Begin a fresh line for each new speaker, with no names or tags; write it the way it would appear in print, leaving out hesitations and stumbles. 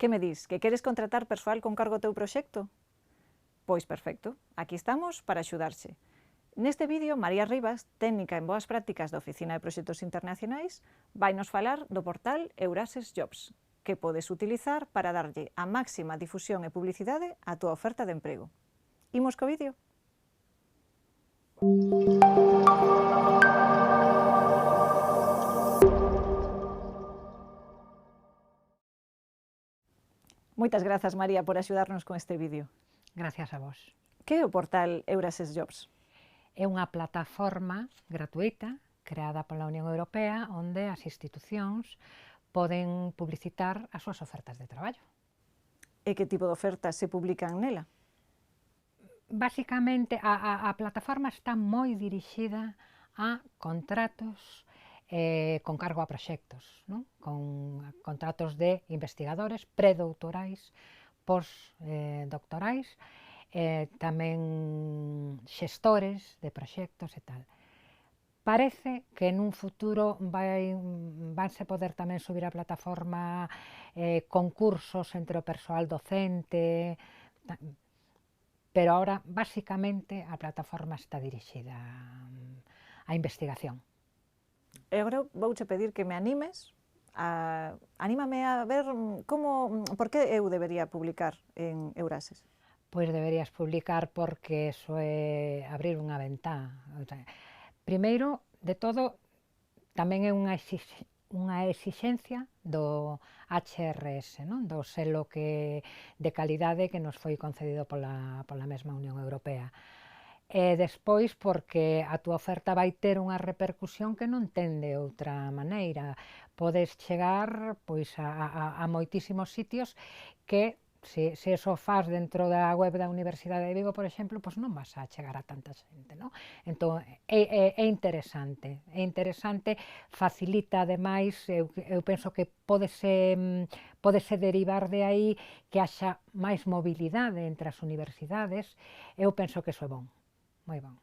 Que me dis, que queres contratar persoal con cargo ao teu proxecto? Pois perfecto, aquí estamos para axudarche. Neste vídeo, María Rivas, técnica en boas prácticas da Oficina de Proxectos Internacionais, vai nos falar do portal Eurases Jobs, que podes utilizar para darlle a máxima difusión e publicidade á túa oferta de emprego. Imos co vídeo? Moitas grazas, María, por axudarnos con este vídeo.
Gracias a vos.
Que é o portal Eurases Jobs?
É unha plataforma gratuita creada pola Unión Europea onde as institucións poden publicitar as súas ofertas de traballo.
E que tipo de ofertas se publican nela?
Básicamente, a plataforma está moi dirixida a contratos con cargo a proxectos, non? Con contratos de investigadores predoutorais, postdoctorais, tamén xestores de proxectos e tal. Parece que nun futuro vanse poder tamén subir á plataforma concursos entre o persoal docente, pero ahora, basicamente, a plataforma está dirixida á investigación.
E agora vouche pedir que me animes, anímame a ver por que eu debería publicar en Eurases.
Pois deberías publicar porque iso é abrir unha ventá. Primeiro de todo, tamén é unha exixencia do HRS, non? Do selo de calidade que nos foi concedido pola mesma Unión Europea. E despois porque a túa oferta vai ter unha repercusión que non ten de outra maneira. Podes chegar pois, a moitísimos sitios que se eso faz dentro da web da Universidade de Vigo, por exemplo, pois non vas a chegar a tanta xente, non? Entón, é interesante, facilita ademais, eu penso que pódese derivar de aí que haxa máis mobilidade entre as universidades, eu penso que iso é bon, moi bon.